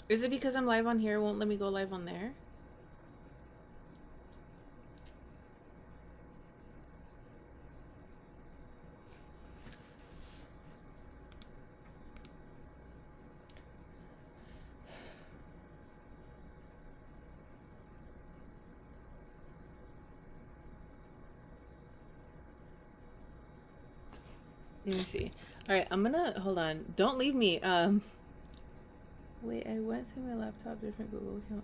Is it because I'm live on here, it won't let me go live on there? Let me see. Alright, I'm gonna, hold on. Don't leave me. Wait, I went through my laptop, different Google account.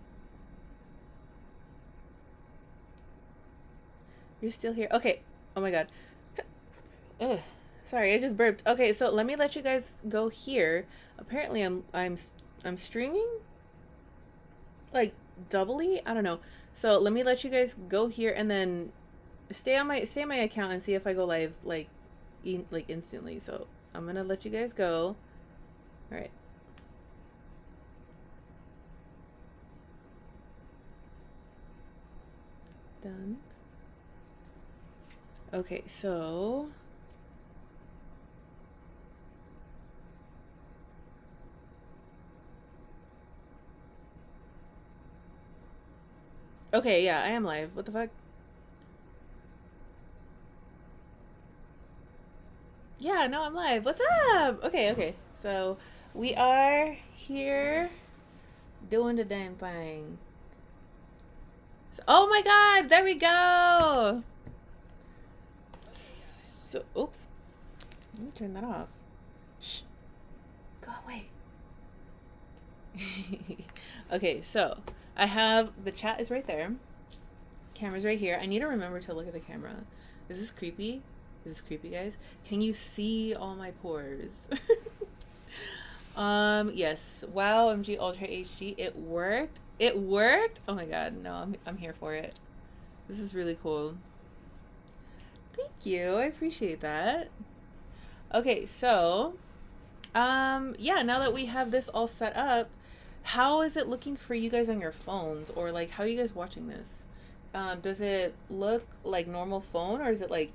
You're still here. Okay. Oh my god. Ugh. Sorry, I just burped. Okay, so let me let you guys go here. Apparently I'm streaming like doubly. I don't know. So let me let you guys go here and then stay on my account and see if I go live like instantly. So I'm gonna let you guys go. All right. Done. Okay, so okay, yeah, I am live. What the fuck? Yeah, no, I'm live. What's up? Okay, okay. So we are here doing the damn thing. So, oh my god, there we go. So, oops. Let me turn that off. Shh. Go away. Okay, so I have the chat is right there. Camera's right here. I need to remember to look at the camera. Is this creepy? Is this creepy, guys? Can you see all my pores? Yes. Wow, MG Ultra HD. It worked. It worked. Oh my god, no, I'm here for it. This is really cool. Thank you. I appreciate that. Okay, so yeah, now that we have this all set up, how is it looking for you guys on your phones, or like how are you guys watching this? Does it look like normal phone, or is it like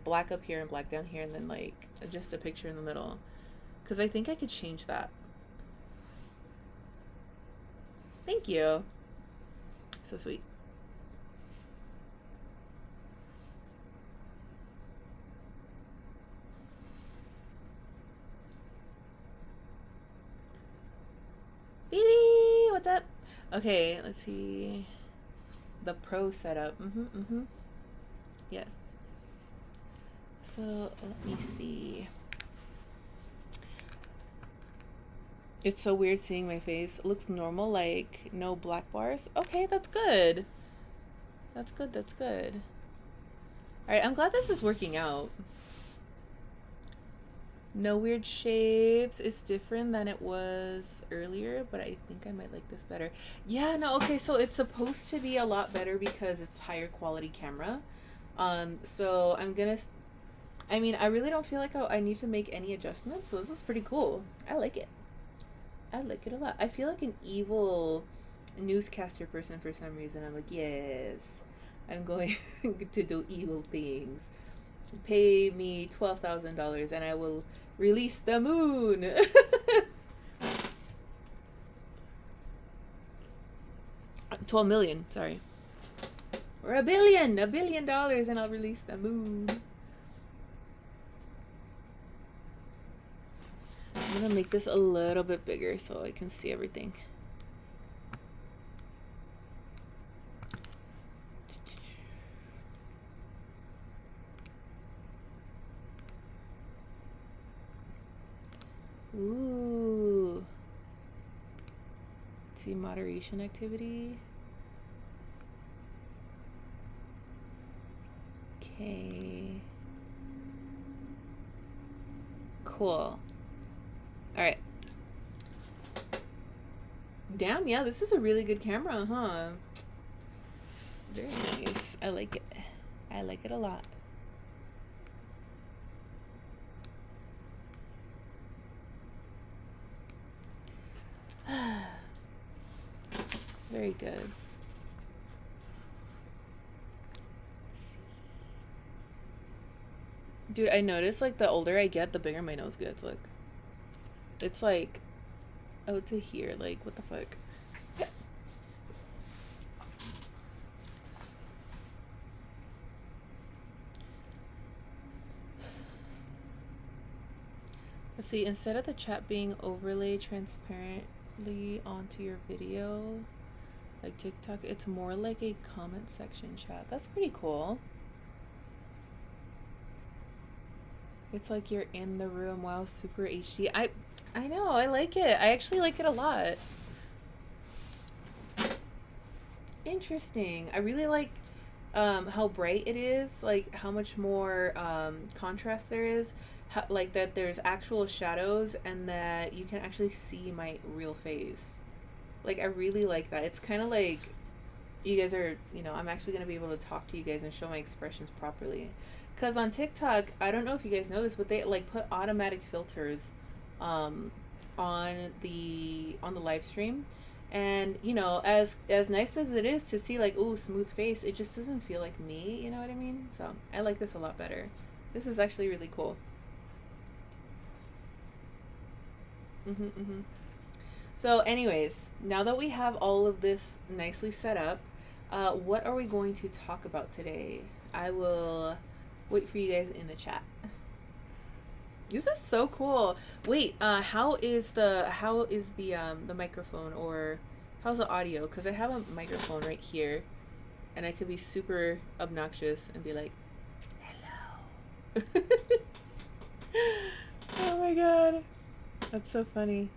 black up here and black down here and then like just a picture in the middle? Because I think I could change that. Thank you. So sweet. Baby, what's up? Okay, let's see. The pro setup. Yes. So let me see. It's so weird seeing my face. It looks normal, like no black bars. Okay, that's good. That's good, that's good. Alright, I'm glad this is working out. No weird shapes. It's different than it was earlier, but I think I might like this better. Yeah, no, okay, so it's supposed to be a lot better because it's higher quality camera. So I mean, I really don't feel like I need to make any adjustments, so this is pretty cool. I like it. I like it a lot. I feel like an evil newscaster person for some reason. I'm like, yes, I'm going to do evil things. Pay me $12,000 and I will release the moon. 12 million, sorry. Or $1 billion and I'll release the moon. I'm gonna make this a little bit bigger so I can see everything. Ooh. See moderation activity. Okay. Cool. Alright. Damn, yeah, this is a really good camera, huh? Very nice. I like it. I like it a lot. Very good. Dude, I noticed like the older I get, the bigger my nose gets. Look. It's like out to here. Like, what the fuck? Let's see, instead of the chat being overlaid transparently onto your video, like TikTok, it's more like a comment section chat. That's pretty cool. It's like you're in the room. Wow, super HD. I know, I like it. I actually like it a lot. Interesting. I really like how bright it is, like how much more contrast there is, how, like that there's actual shadows and that you can actually see my real face. Like I really like that. It's kind of like you guys are, you know, I'm actually going to be able to talk to you guys and show my expressions properly. Because on TikTok, I don't know if you guys know this, but they like put automatic filters on the live stream. And you know, as nice as it is to see like, ooh, smooth face, it just doesn't feel like me, you know what I mean? So I like this a lot better. This is actually really cool. So anyways, now that we have all of this nicely set up, what are we going to talk about today? I will wait for you guys in the chat. This is so cool. Wait, how is the microphone, or how's the audio? Because I have a microphone right here, and I could be super obnoxious and be like, "Hello." Oh my god, that's so funny.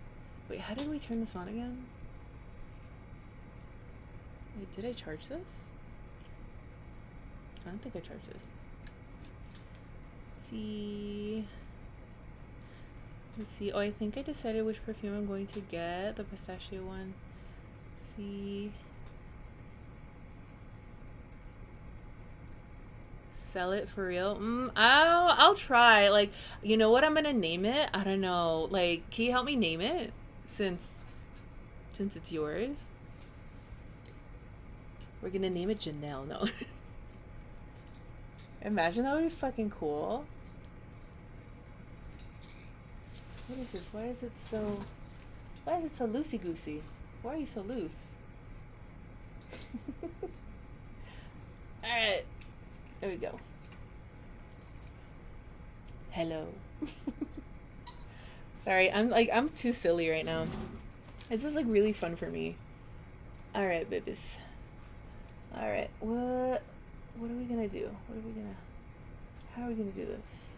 Wait, how did we turn this on again? Wait, did I charge this? I don't think I charged this. Let's see. Oh, I think I decided which perfume I'm going to get. The pistachio one. Let's see. Sell it for real? I'll try. Like, you know what I'm gonna name it? I don't know. Like, can you help me name it? Since it's yours. We're gonna name it Janelle. No. Imagine, that would be fucking cool. What is this? Why is it so loosey-goosey? Why are you so loose? Alright. There we go. Hello. Sorry, I'm too silly right now. This is like really fun for me. Alright, babies. Alright, what are we gonna do? How are we gonna do this?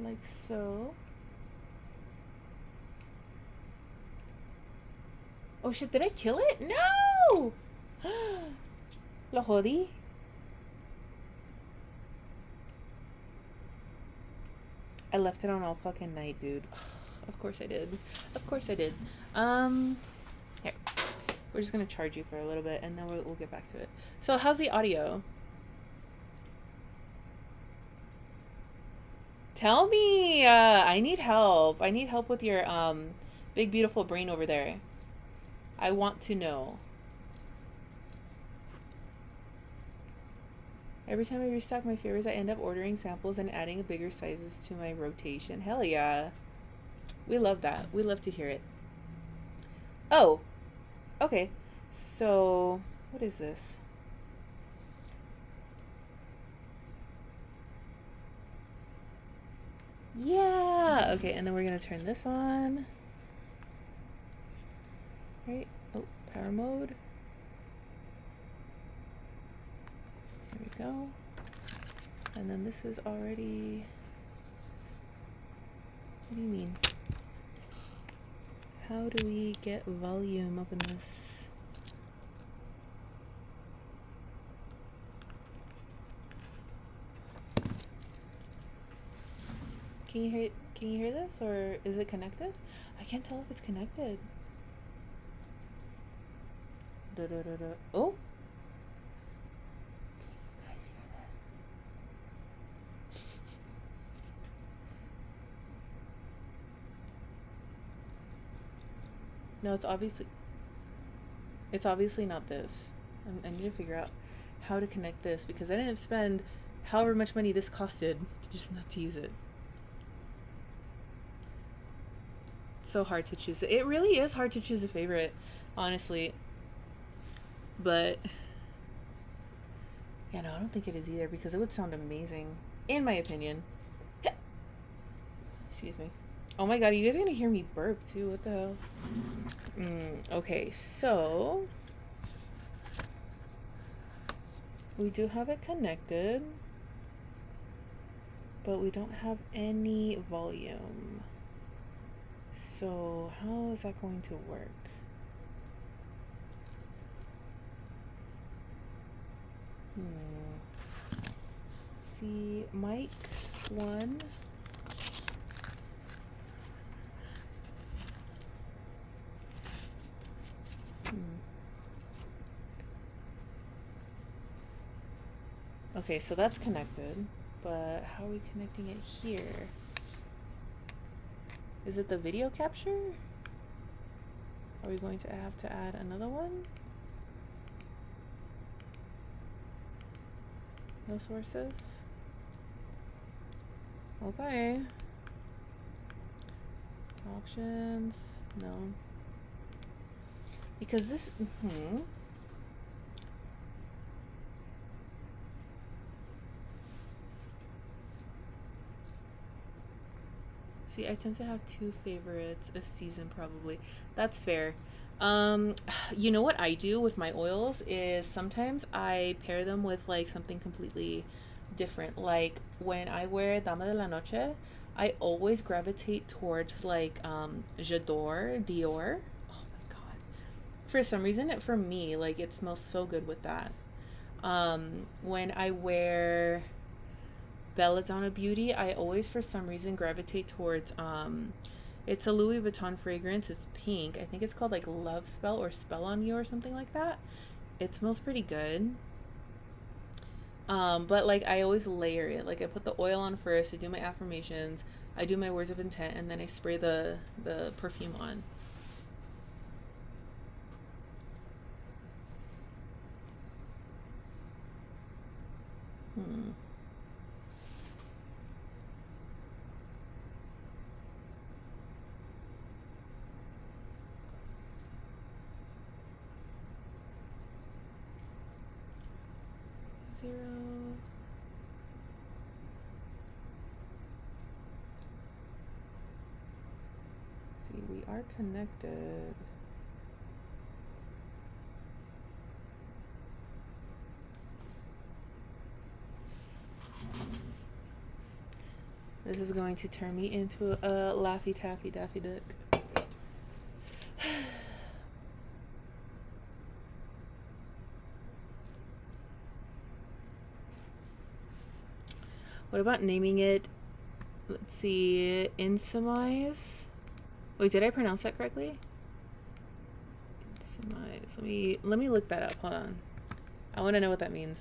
Like so. Oh shit, did I kill it? No! Lo jodí. I left it on all fucking night, dude. Of course I did. Of course I did. Here. We're just gonna charge you for a little bit and then we'll get back to it. So how's the audio? Tell me! I need help. I need help with your big beautiful brain over there. I want to know. Every time I restock my favorites, I end up ordering samples and adding bigger sizes to my rotation. Hell yeah. We love that. We love to hear it. Oh, okay. So, what is this? Yeah. Okay, and then we're going to turn this on. Right. Oh, power mode. There we go. And then this is already... What do you mean? How do we get volume up in this? Can you hear this, or is it connected? I can't tell if it's connected. Oh. No, it's obviously not this. I need to figure out how to connect this, because I didn't spend however much money this costed just not to use it. so hard to choose. It really is hard to choose a favorite, honestly. But yeah, no, I don't think it is either because it would sound amazing, in my opinion. Excuse me. Oh my god, you guys are gonna hear me burp too. What the hell? Okay, so we do have it connected, but we don't have any volume. So how is that going to work? See, mic 1. Okay, so that's connected, but how are we connecting it here? Is it the video capture? Are we going to have to add another one? No sources? Okay. Options? No. Because this, See, I tend to have 2 favorites a season probably. That's fair. You know what I do with my oils is sometimes I pair them with like something completely different. Like when I wear Dama de la Noche, I always gravitate towards like J'adore Dior. Oh my god. For some reason, for me, like it smells so good with that. When I wear Belladonna Beauty, I always for some reason gravitate towards it's a Louis Vuitton fragrance. It's pink. I think it's called like Love Spell or Spell on You or something like that. It smells pretty good. But like I always layer it. Like I put the oil on first, I do my affirmations, I do my words of intent, and then I spray the perfume on. See, we are connected. This is going to turn me into a Laffy Taffy Daffy Duck. What about naming it? Let's see, Insemize. Wait, did I pronounce that correctly? Insemize. Let me look that up. Hold on. I want to know what that means.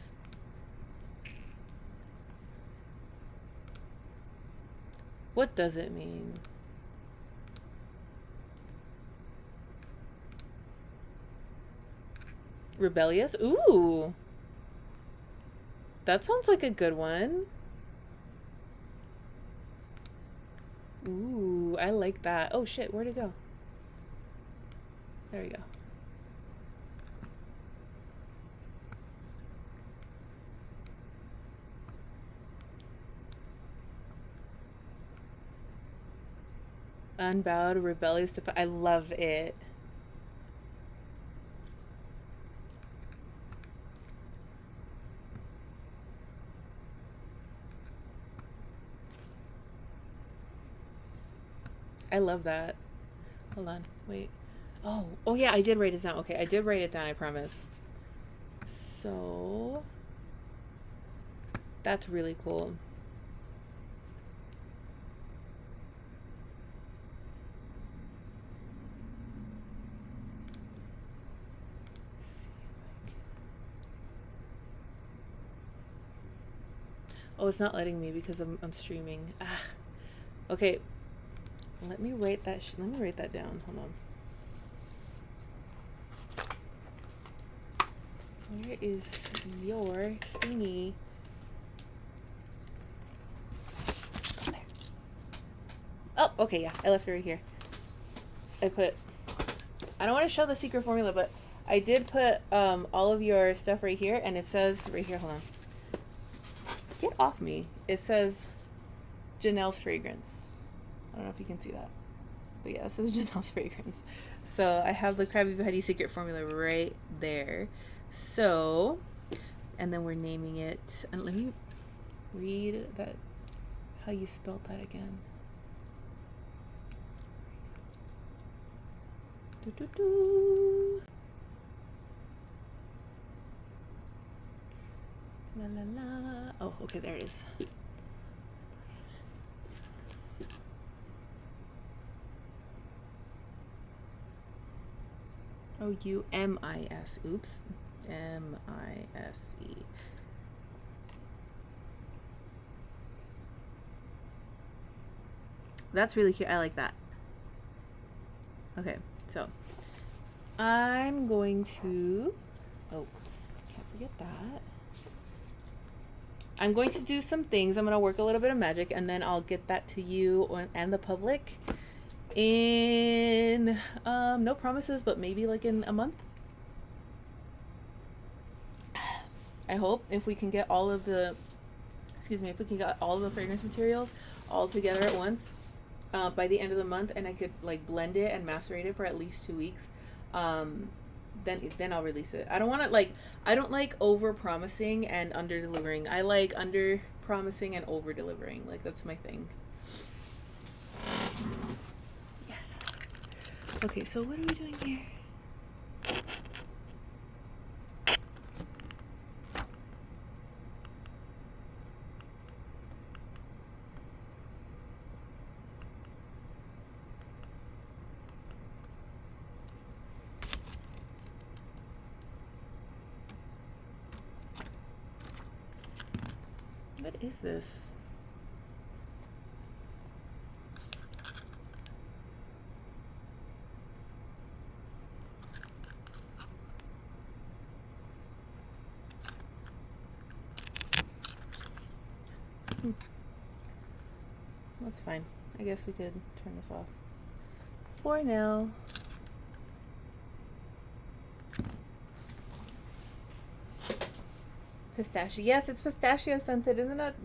What does it mean? Rebellious? Ooh. That sounds like a good one. Ooh, I like that. Oh shit, where'd it go? There we go. Unbowed, rebellious. I love it. I love that. Hold on, wait. Oh yeah, I did write it down. Okay, I did write it down, I promise. So that's really cool. Oh, it's not letting me because I'm streaming. Ah. Okay. Let me write that. Let me write that down. Hold on. Where is your thingy? Oh, okay, yeah. I left it right here. I don't want to show the secret formula, but I did put all of your stuff right here, and it says right here, hold on. Get off me. It says Janelle's fragrance. I don't know if you can see that. But yeah, it says Janelle's fragrance. So I have the Krabby Patty secret formula right there. So, and then we're naming it. And let me read that, how you spelled that again. La la la. Oh, okay, there it is. Oh, U-M-I-S. Oops. M-I-S-E. That's really cute. I like that. Okay, so I'm going to, oh, can't forget that. I'm going to do some things. I'm going to work a little bit of magic, and then I'll get that to you and the public in, no promises, but maybe like in a month. I hope if we can get all of the, if we can get all of the fragrance materials all together at once by the end of the month, and I could like blend it and macerate it for at least 2 weeks, then I'll release it. I don't want to I don't like over promising and under delivering. I like under promising and over delivering. Like, that's my thing. Yeah. Okay, so what are we doing here? What is this? That's fine. I guess we could turn this off for now. Pistachio. Yes, it's pistachio scented.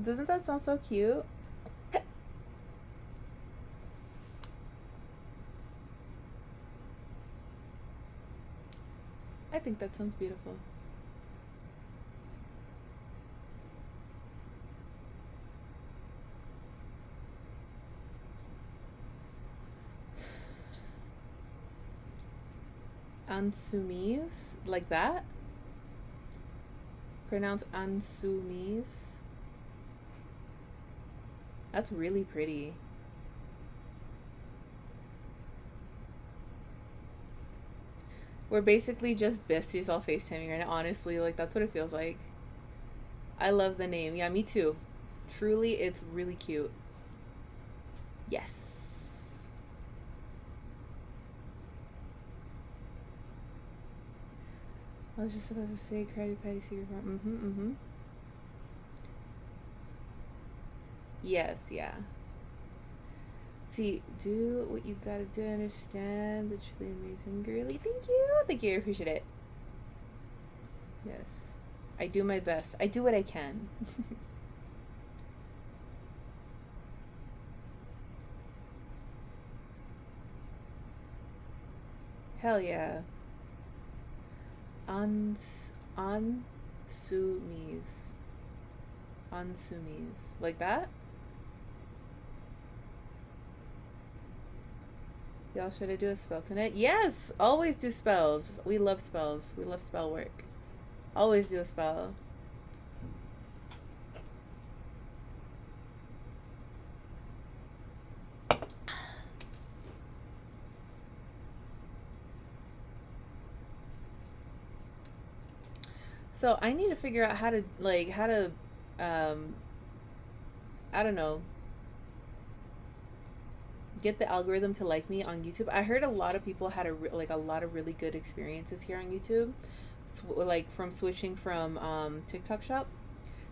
Doesn't that sound so cute? I think that sounds beautiful. Ansumise, like that? Pronounce Ansumise. That's really pretty. We're basically just besties all FaceTiming right now, honestly. Like, that's what it feels like. I love the name. Yeah, me too. Truly, it's really cute. Yes. I was just about to say Krabby Patty secret form. Yes, yeah. See, do what you gotta do, understand, but truly amazing, girly. Thank you. Thank you. I appreciate it. Yes. I do my best. I do what I can. Hell yeah. Ansumise. Ansumise. Like that? Y'all, should I do a spell tonight? Yes! Always do spells. We love spells. We love spell work. Always do a spell. So I need to figure out how to I don't know, get the algorithm to like me on YouTube. I heard a lot of people had a lot of really good experiences here on YouTube, like from switching from TikTok Shop,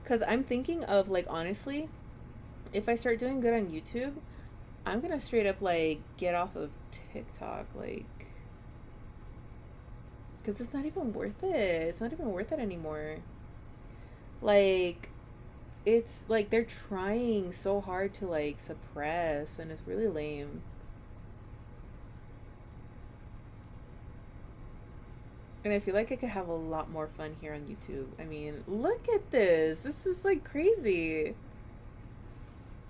because I'm thinking of, like, honestly, if I start doing good on YouTube, I'm gonna straight up like get off of TikTok, like, because it's not even worth it. It's not even worth it anymore. Like, it's like they're trying so hard to like suppress, and it's really lame. And I feel like I could have a lot more fun here on YouTube. I mean, look at this. This is like crazy.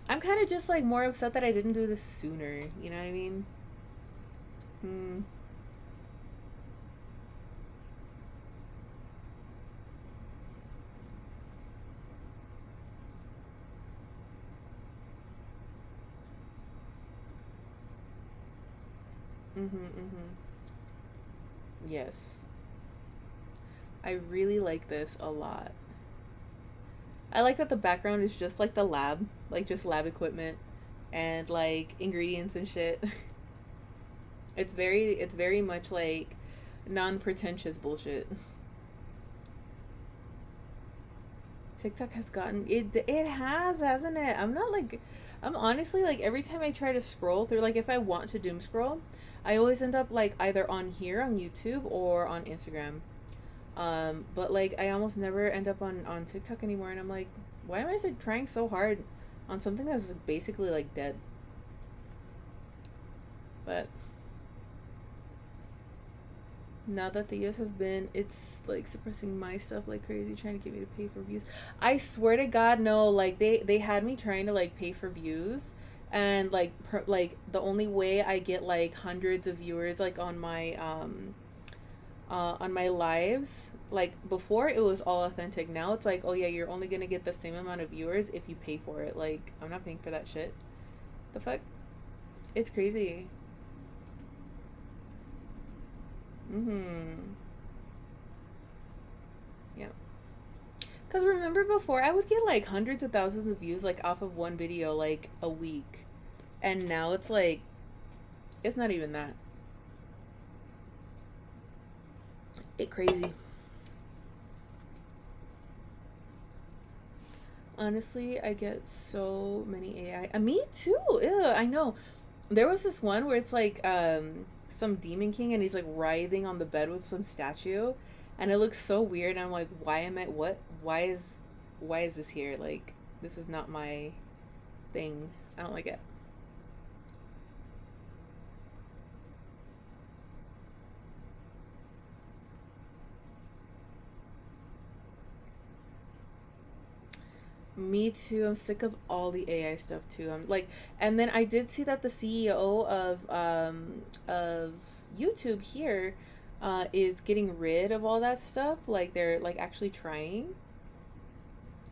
I'm kind of just like more upset that I didn't do this sooner. You know what I mean? Hmm. Mhm. Mhm. Yes. I really like this a lot. I like that the background is just like the lab, like just lab equipment and like ingredients and shit. It's very much like non-pretentious bullshit. TikTok has gotten it has, hasn't it? I'm not like I'm honestly like every time I try to scroll through, like if I want to doom scroll, I always end up like either on here on YouTube or on Instagram. But like I almost never end up on TikTok anymore, and I'm like, why am I so trying so hard on something that's basically like dead? But now that the US has been, it's like suppressing my stuff like crazy, trying to get me to pay for views. I swear to God, no! Like they had me trying to like pay for views, and like like the only way I get like hundreds of viewers like on my lives. Like before, it was all authentic. Now it's like, oh yeah, you're only gonna get the same amount of viewers if you pay for it. Like I'm not paying for that shit. The fuck? It's crazy. Mm-hmm. Yeah. Cause remember before, I would get like hundreds of thousands of views like off of one video like a week, and now it's like it's not even that. It crazy. Honestly, I get so many AI. Me too. Ew, I know. There was this one where it's like some demon king and he's like writhing on the bed with some statue, and it looks so weird. And I'm like, why am I what? Why is this here? Like this is not my thing. I don't like it. Me too. I'm sick of all the AI stuff too. I'm like, and then I did see that the CEO of YouTube here is getting rid of all that stuff. Like they're like actually trying.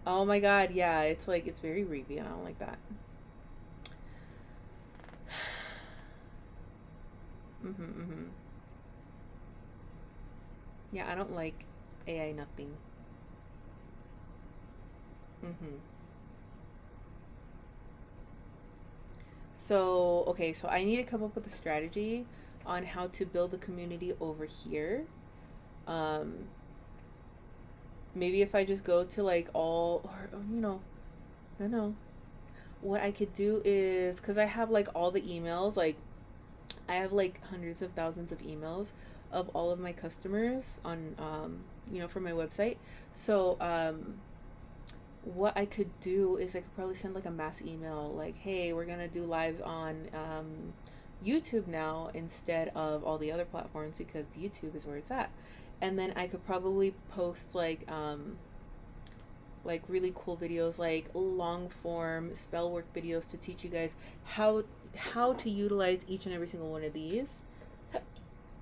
Oh my God, yeah. It's like it's very creepy, and I don't like that. Mhm, mhm. Yeah, I don't like AI nothing. Mhm. So, okay, so I need to come up with a strategy on how to build a community over here. Um, Maybe if I just go to like all, or I don't know. What I could do is, because I have like all the emails, like I have like hundreds of thousands of emails of all of my customers on, from my website. So, what I could do is I could probably send like a mass email like, hey, we're gonna do lives on YouTube now instead of all the other platforms because YouTube is where it's at. And then I could probably post like really cool videos like long form spell work videos to teach you guys how to utilize each and every single one of these,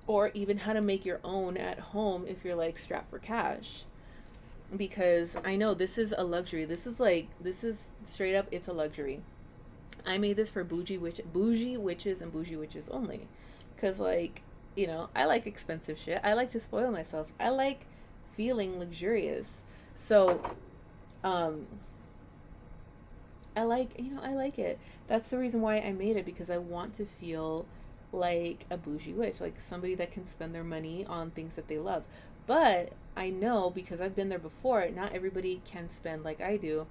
or even how to make your own at home if you're like strapped for cash, because I know this is a luxury. This is straight up, it's a luxury. I made this for bougie witches and bougie witches only, cuz like, I like expensive shit. I like to spoil myself. I like feeling luxurious. So, um I like it. That's the reason why I made it, because I want to feel like a bougie witch, like somebody that can spend their money on things that they love. But I know, because I've been there before, not everybody can spend like I do,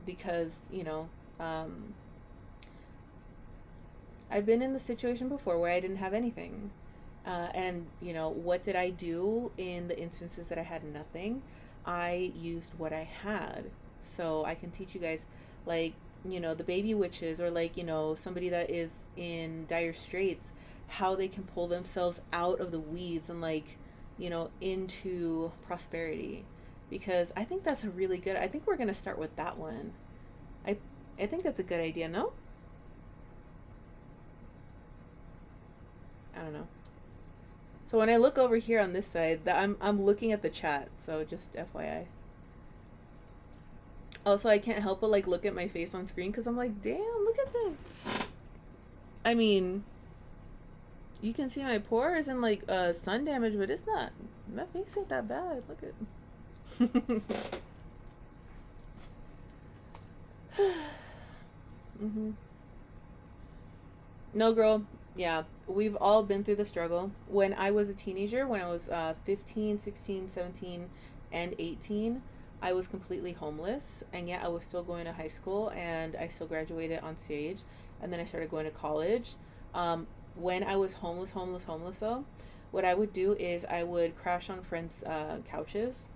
because, um, I've been in the situation before where I didn't have anything. And, you know, what did I do in the instances that I had nothing? I used what I had. So I can teach you guys, like, you know, the baby witches, or like, you know, somebody that is in dire straits, how they can pull themselves out of the weeds and, like, you know, into prosperity. Because I think that's a really good, I think we're going to start with that one. I, I think that's a good idea, no? I don't know. So when I look over here on this side, I'm looking at the chat. So just FYI. Also, I can't help but like look at my face on screen because I'm like, damn, look at this. I mean, you can see my pores and like sun damage, but it's not. My face ain't that bad. Look at. hmm No, girl. Yeah, we've all been through the struggle. When I was a teenager, when I was 15, 16, 17, and 18, I was completely homeless. And yet I was still going to high school and I still graduated on stage. And then I started going to college. When I was homeless, though, what I would do is I would crash on friends' couches.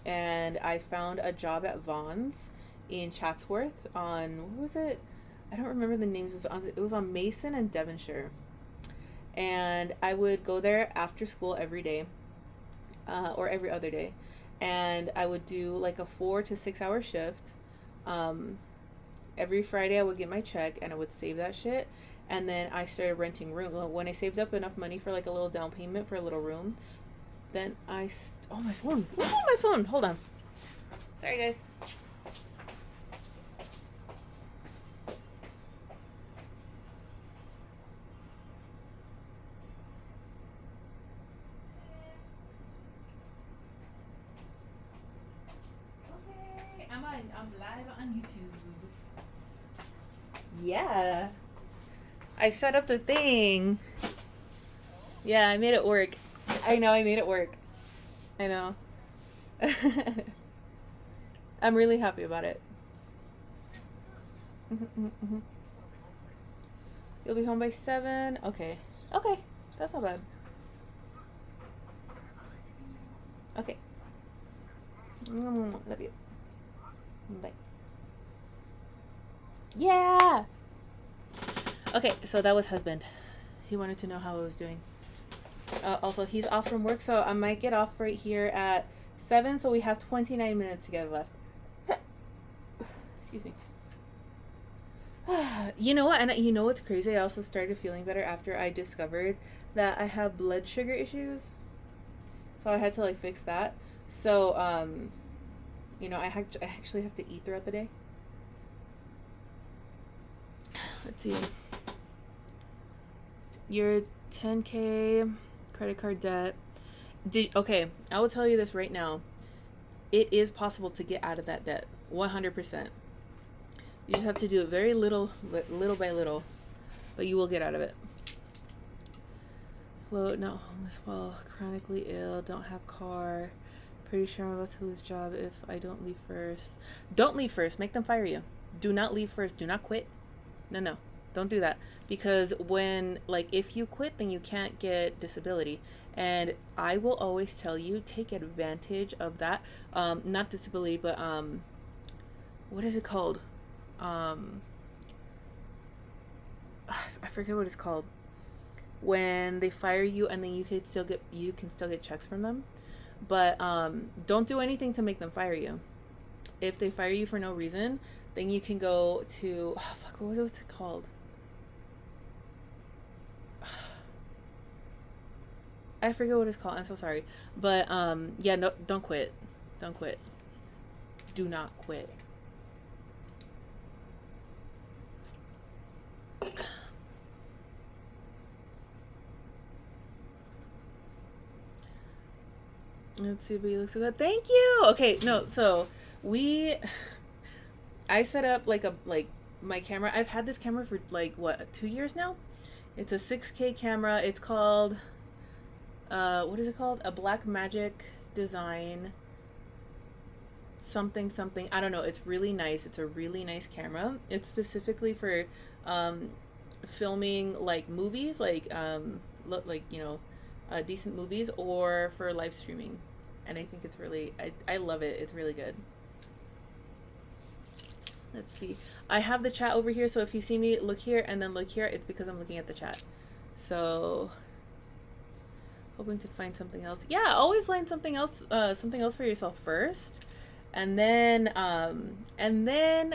And I found a job at Vaughn's in Chatsworth on, what was it? I don't remember the names. It was on Mason and Devonshire, and I would go there after school every day, or every other day, and I would do like a 4 to 6 hour shift. Um, every Friday I would get my check and I would save that shit, and then I started renting room. Well, when I saved up enough money for like a little down payment for a little room, then oh, my phone! Oh, my phone! Hold on. Sorry, guys. Okay, I'm live on YouTube. Yeah. I set up the thing. Yeah, I made it work. I know I made it work. I know. I'm really happy about it. You'll be home by 7? Okay. Okay. That's not bad. Okay. Love you. Bye. Yeah! Okay, so that was husband. He wanted to know how I was doing. Also, he's off from work, so I might get off right here at 7, so we have 29 minutes together left. Excuse me. You know what? And you know what's crazy? I also started feeling better after I discovered that I have blood sugar issues. So I had to like fix that. So, you know, I actually have to eat throughout the day. Let's see. Your 10K credit card debt. Okay, I will tell you this right now. It is possible to get out of that debt. 100%. You just have to do it very little by little, but you will get out of it. Float, not homeless while chronically ill, don't have car. Pretty sure I'm about to lose job if I don't leave first. Don't leave first. Make them fire you. Do not leave first. Do not quit. No. Don't do that. Because when, like, if you quit, then you can't get disability. And I will always tell you, take advantage of that. Not disability, but, what is it called? I forget what it's called. When they fire you and then you can still get checks from them. But don't do anything to make them fire you. If they fire you for no reason, then you can go to what's it called? I forget what it's called. I'm so sorry. But yeah, no, don't quit. Don't quit. Do not quit. Let's see, but you look so good. Thank you. Okay, no, so I set up like my camera. I've had this camera for like what, 2 years now. It's a 6K camera. It's called what is it called? A Black Magic Design something. I don't know. It's really nice. It's a really nice camera. It's specifically for filming like movies, like look like decent movies, or for live streaming. And I think it's really, I love it. It's really good. Let's see. I have the chat over here, so if you see me look here and then look here, it's because I'm looking at the chat. So hoping to find something else. Yeah, always line something else for yourself first. And then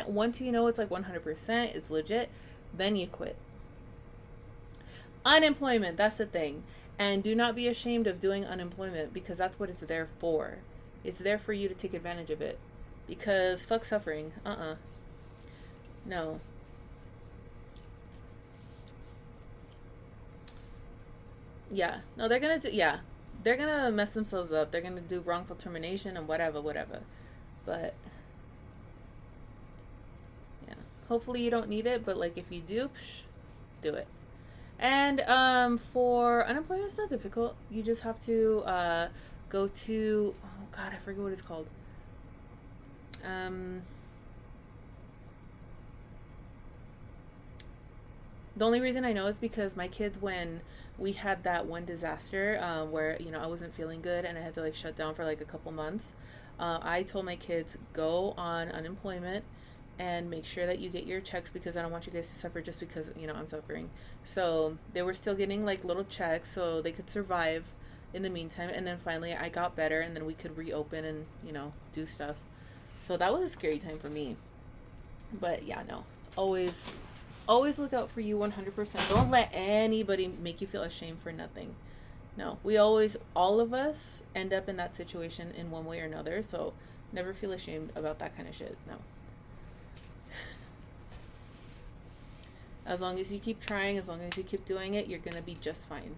once you know it's like 100%, it's legit, then you quit. Unemployment, that's the thing. And do not be ashamed of doing unemployment, because that's what it's there for. It's there for you to take advantage of it. Because fuck suffering. No. Yeah. No, they're gonna do, yeah. They're gonna mess themselves up. They're gonna do wrongful termination and whatever. But yeah. Hopefully you don't need it, but like if you do, do it. And for unemployment, it's not difficult. You just have to go to, oh god, I forget what it's called. The only reason I know is because my kids, when we had that one disaster where I wasn't feeling good and I had to like shut down for like a couple months, I told my kids, go on unemployment and make sure that you get your checks, because I don't want you guys to suffer just because I'm suffering. So they were still getting like little checks so they could survive in the meantime, and then finally I got better and then we could reopen and do stuff. So that was a scary time for me. But yeah, no, always look out for you 100%. Don't let anybody make you feel ashamed for nothing. No, we always, all of us, end up in that situation in one way or another. So never feel ashamed about that kind of shit. No. As long as you keep trying, as long as you keep doing it, you're gonna be just fine.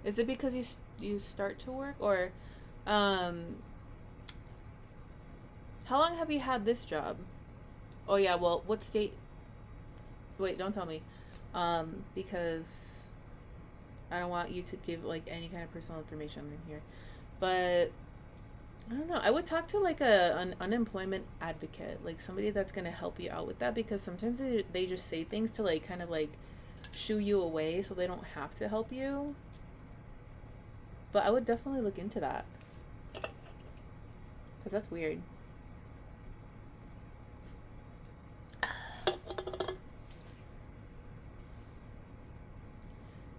Is it because you start to work, or how long have you had this job? Oh yeah, well, what state? Wait, don't tell me. Because I don't want you to give like any kind of personal information in here. But I don't know. I would talk to like an unemployment advocate, like somebody that's gonna help you out with that, because sometimes they just say things to like kind of like shoo you away so they don't have to help you. But I would definitely look into that, because that's weird.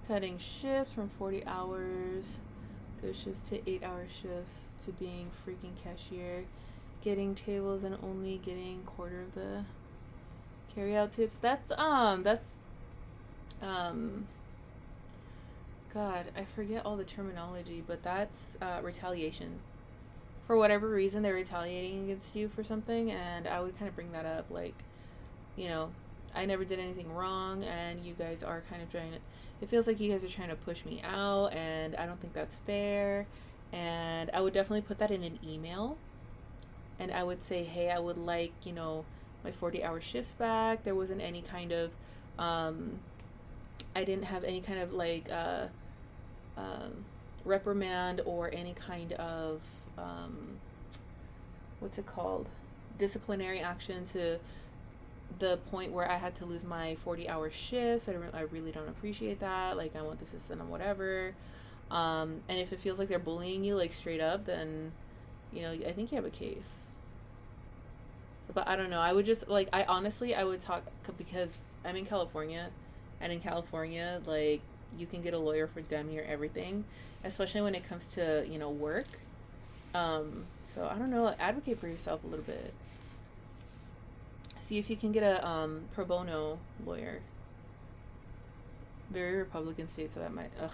Cutting shifts from 40 hours, good shifts to 8-hour shifts, to being freaking cashier, getting tables and only getting quarter of the carry out tips. That's God, I forget all the terminology, but that's retaliation. For whatever reason, they're retaliating against you for something, and I would kind of bring that up, like, I never did anything wrong, and you guys are kind of trying to, it feels like you guys are trying to push me out, and I don't think that's fair. And I would definitely put that in an email, and I would say, hey, I would like, my 40-hour shifts back. There wasn't any kind of, I didn't have any kind of like reprimand or any kind of what's it called, disciplinary action to the point where I had to lose my 40-hour shifts. I really don't appreciate that. Like, I want this and whatever. And if it feels like they're bullying you like straight up, then I think you have a case. So, but I don't know. I would just like, I would talk, because I'm in California, and in California, like, you can get a lawyer for damn near everything, especially when it comes to work. So I don't know. Advocate for yourself a little bit. See if you can get a pro bono lawyer. Very Republican states, so that might. Ugh,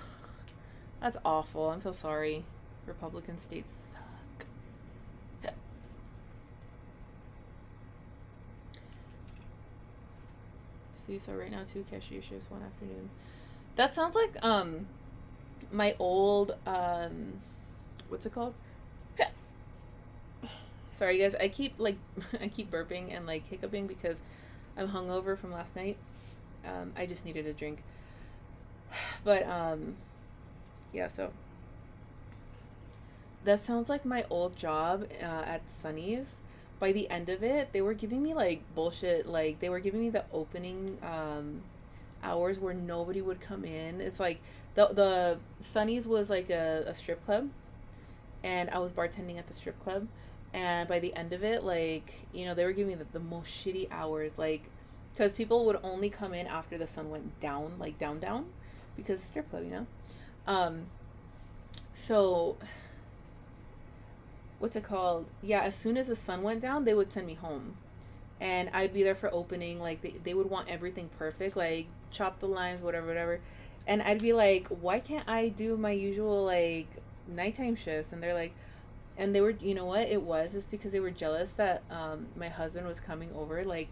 that's awful. I'm so sorry. Republican states suck. See, so right now 2 cashier shifts, 1 afternoon. That sounds like my old what's it called? Sorry guys, I keep like I keep burping and like hiccuping because I'm hungover from last night. I just needed a drink. But yeah, so that sounds like my old job at Sunny's. By the end of it, they were giving me like bullshit. Like they were giving me the opening hours where nobody would come in. It's like the Sunny's was like a strip club, and I was bartending at the strip club. And by the end of it, like they were giving me the most shitty hours, like because people would only come in after the sun went down, like down, because strip club. Um, so what's it called? Yeah, as soon as the sun went down, they would send me home. And I'd be there for opening. Like, they would want everything perfect, like, chop the lines, whatever, whatever. And I'd be like, why can't I do my usual, like, nighttime shifts? And they're like, and they were, you know what it was? It's because they were jealous that my husband was coming over. Like,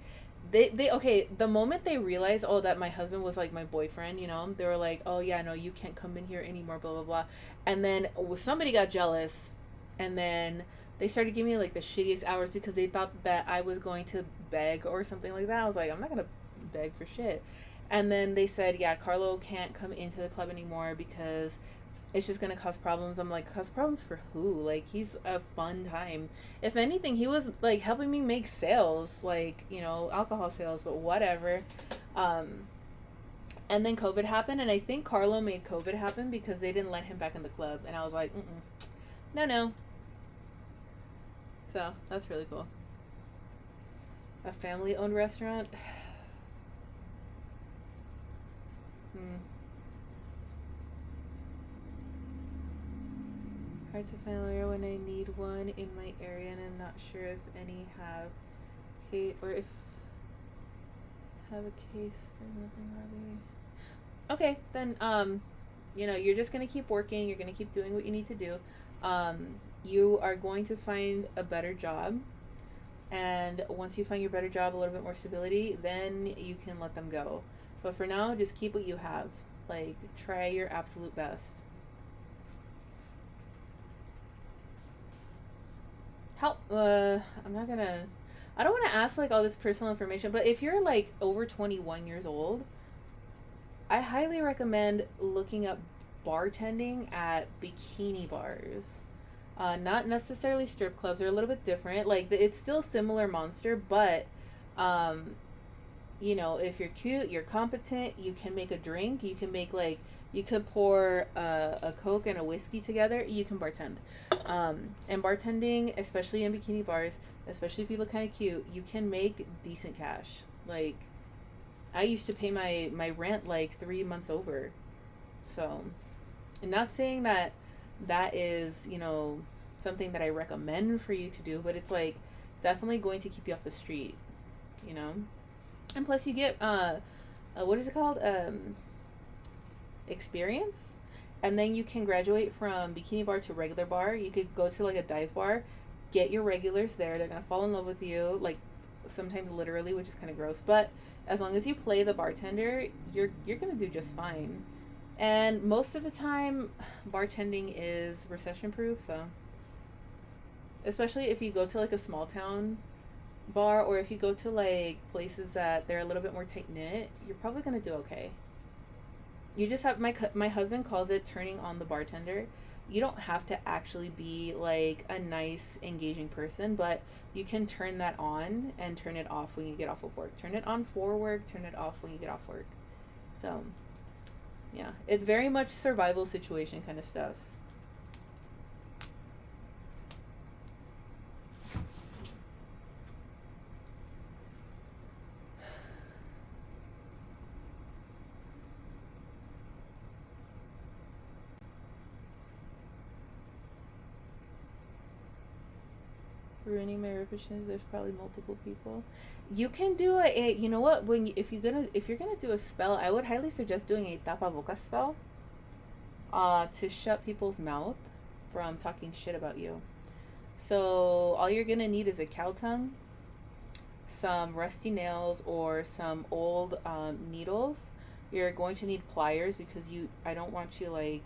okay, the moment they realized, oh, that my husband was like my boyfriend, they were like, oh, yeah, no, you can't come in here anymore, blah, blah, blah. And then somebody got jealous, and then they started giving me like the shittiest hours because they thought that I was going to beg or something like that. I was like, I'm not gonna beg for shit. And then they said, yeah, Carlo can't come into the club anymore because it's just gonna cause problems. I'm like, cause problems for who? Like, he's a fun time. If anything, he was like helping me make sales, like alcohol sales, but whatever. Um, and then COVID happened, and I think Carlo made COVID happen because they didn't let him back in the club, and I was like, no, no. So that's really cool. A family-owned restaurant. Hmm. Hard to find a lawyer when I need one in my area, and I'm not sure if any have case or if have a case for nothing really. Okay, then you're just gonna keep working. You're gonna keep doing what you need to do. You are going to find a better job, and once you find your better job, a little bit more stability, then you can let them go. But for now, just keep what you have. Like, try your absolute best. How? I'm not gonna. I don't want to ask like all this personal information, but if you're like over 21 years old, I highly recommend looking up bartending at bikini bars. Not necessarily strip clubs. They're a little bit different. Like it's still similar monster, but um, if you're cute, you're competent, you can make a drink. You can make like you could pour a Coke and a whiskey together. You can bartend. And bartending, especially in bikini bars, especially if you look kind of cute, you can make decent cash. Like I used to pay my rent like 3 months over. So, I'm not saying that that is something that I recommend for you to do, but it's like definitely going to keep you off the street, you know. And plus, you get what is it called? Experience, and then you can graduate from bikini bar to regular bar. You could go to like a dive bar, get your regulars there. They're gonna fall in love with you, like sometimes literally, which is kind of gross. But as long as you play the bartender, you're gonna do just fine. And most of the time, bartending is recession proof. So, especially if you go to like a small town bar, or if you go to like places that they're a little bit more tight knit, you're probably gonna do okay. You just have my husband calls it turning on the bartender. You don't have to actually be like a nice engaging person, but you can turn that on and turn it off when you get off of work. Turn it on for work, turn it off when you get off work. So yeah, it's very much survival situation kind of stuff. Ruining my reputations. There's probably multiple people. You can do you know what, if you're gonna do a spell, I would highly suggest doing a tapa boca spell to shut people's mouth from talking shit about you. So all you're gonna need is a cow tongue, some rusty nails, or some old needles. You're going to need pliers because I don't want you like,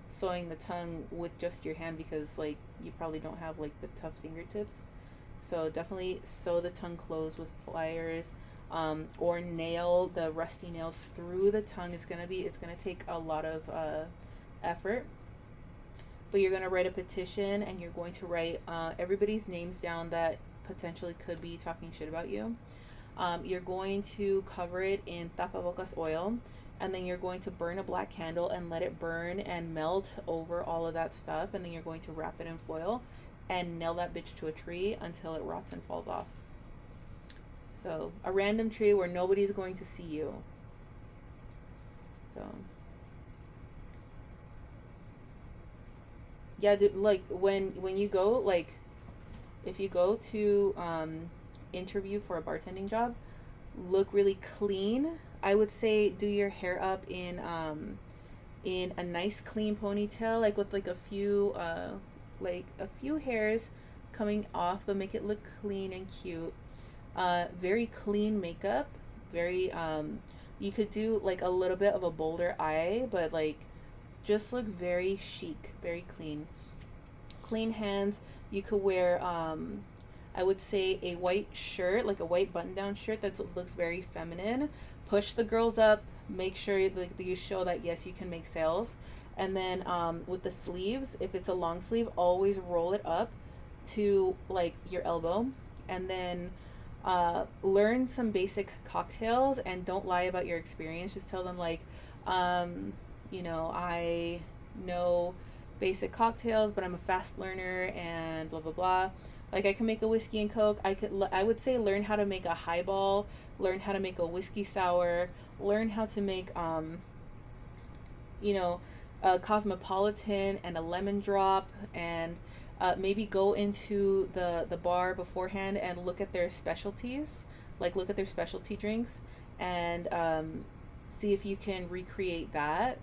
sewing the tongue with just your hand because like you probably don't have like the tough fingertips. So definitely sew the tongue closed with pliers, or nail the rusty nails through the tongue. It's gonna take a lot of effort. But you're gonna write a petition, and you're going to write everybody's names down that potentially could be talking shit about you. You're going to cover it in tapabocas oil, and then you're going to burn a black candle and let it burn and melt over all of that stuff, and then you're going to wrap it in foil and nail that bitch to a tree until it rots and falls off. So a random tree where nobody's going to see you. So yeah, dude, like when you go, like if you go to interview for a bartending job, look really clean. I would say do your hair up in a nice clean ponytail, like with like a few hairs coming off, but make it look clean and cute. Very clean makeup. Very you could do like a little bit of a bolder eye, but like just look very chic, very clean. Clean hands. You could wear I would say a white shirt, like a white button-down shirt that looks very feminine. Push the girls up. Make sure you show that yes, you can make sales. And then with the sleeves, if it's a long sleeve, always roll it up to like your elbow. And then learn some basic cocktails, and don't lie about your experience. Just tell them like, I know basic cocktails, but I'm a fast learner and blah blah blah. Like I can make a whiskey and coke. I would say learn how to make a highball, learn how to make a whiskey sour, learn how to make a cosmopolitan and a lemon drop, and maybe go into the bar beforehand and look at their specialties, like look at their specialty drinks, and see if you can recreate that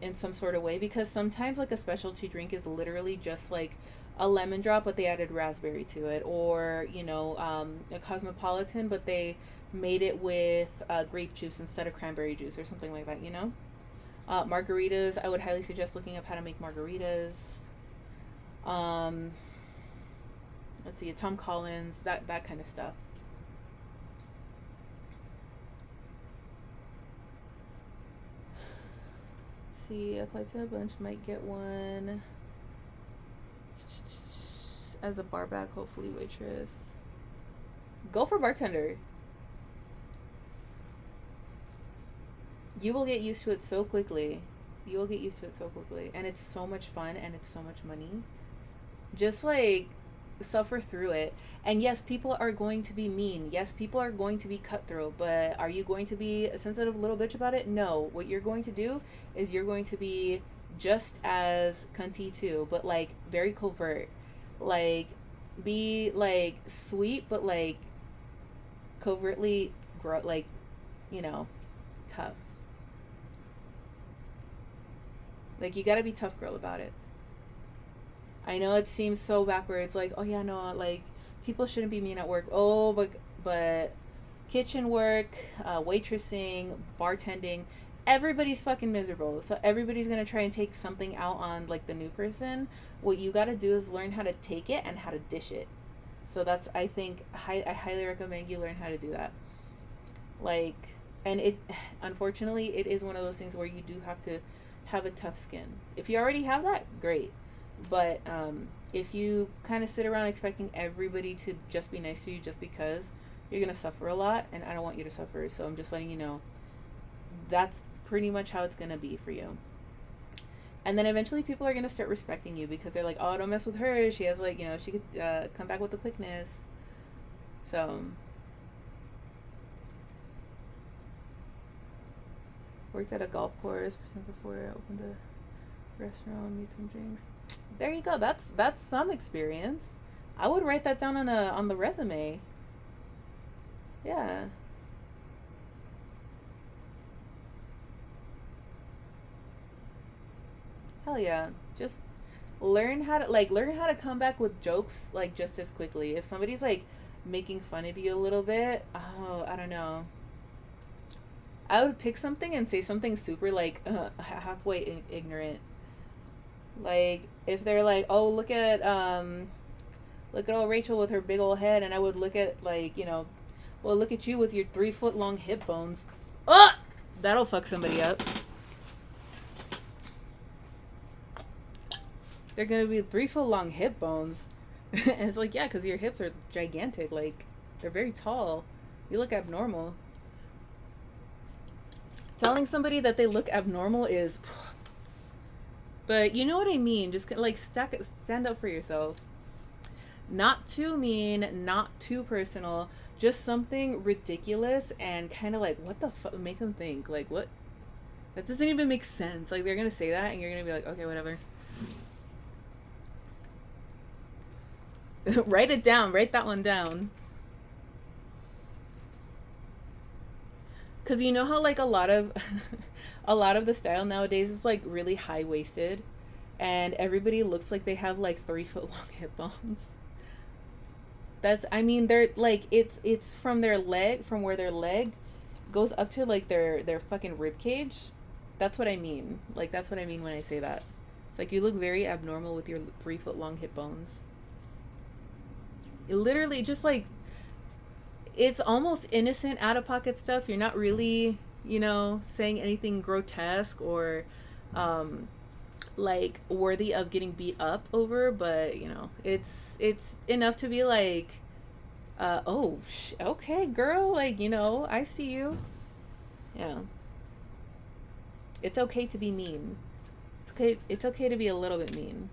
in some sort of way, because sometimes like a specialty drink is literally just like a lemon drop but they added raspberry to it, or a cosmopolitan but they made it with grape juice instead of cranberry juice or something like that. Margaritas, I would highly suggest looking up how to make margaritas. Let's see, Tom Collins, that kind of stuff. Let's see, apply to a bunch, might get one as a bar back, hopefully waitress. Go for bartender. You will get used to it so quickly. And it's so much fun, and it's so much money. Just like suffer through it. And yes, people are going to be mean. Yes, people are going to be cutthroat, but are you going to be a sensitive little bitch about it? No. What you're going to do is you're going to be just as cunty too, but like very covert. Like be like sweet, but like covertly tough. Like you gotta be tough girl about it. I know it seems so backwards, like, oh yeah, no, like people shouldn't be mean at work. Oh, but kitchen work, waitressing, bartending, everybody's fucking miserable. So everybody's gonna try and take something out on like the new person. What you gotta do is learn how to take it and how to dish it. So that's, I think, I highly recommend you learn how to do that. Like, and it, unfortunately, it is one of those things where you do have to have a tough skin. If you already have that, great. But if you kind of sit around expecting everybody to just be nice to you just because, you're gonna suffer a lot, and I don't want you to suffer. So I'm just letting you know that's pretty much how it's gonna be for you. And then eventually people are gonna start respecting you because they're like, oh, don't mess with her. She has like, she could come back with the quickness. So worked at a golf course before I opened a restaurant, made some drinks. There you go. That's some experience. I would write that down on the resume. Yeah. Hell yeah. Just learn how to come back with jokes like just as quickly. If somebody's like making fun of you a little bit, oh, I don't know. I would pick something and say something super like halfway ignorant. Like if they're like, "Oh, look at old Rachel with her big old head," and I would look at like, well, look at you with your 3 foot long hip bones. Oh, that'll fuck somebody up. They're gonna be 3 foot long hip bones. And it's like, yeah, because your hips are gigantic. Like, they're very tall. You look abnormal. Telling somebody that they look abnormal is. But you know what I mean. Just like stand up for yourself. Not too mean, not too personal. Just something ridiculous and kind of like, what the fuck? Make them think. Like, what? That doesn't even make sense. Like, they're gonna say that and you're gonna be like, okay, whatever. Write it down. Write that one down. Because you know how like a lot of the style nowadays is like really high-waisted and everybody looks like they have like 3 foot long hip bones. I mean, they're like, it's from their leg, from where their leg goes up to like their fucking rib cage. That's what I mean. Like, that's what I mean when I say that. It's like, you look very abnormal with your 3 foot long hip bones. It literally just like, it's almost innocent out of pocket stuff. You're not really, saying anything grotesque or like worthy of getting beat up over, but it's enough to be like, oh, okay, girl, like, I see you. Yeah, it's okay to be mean. It's okay to be a little bit mean.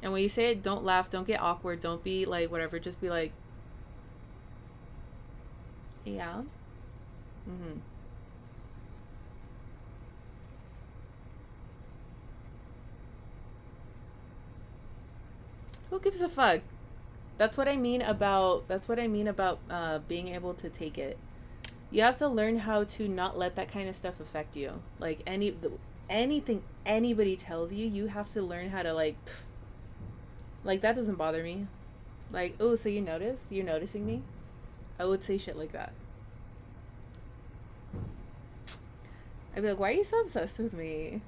And when you say it, don't laugh, don't get awkward, don't be like whatever, just be like, yeah. Mm-hmm. Who gives a fuck? That's what I mean about being able to take it. You have to learn how to not let that kind of stuff affect you. Like anything anybody tells you, you have to learn how to like that doesn't bother me. Like, oh, so you're noticing me? I would say shit like that. I'd be like, why are you so obsessed with me?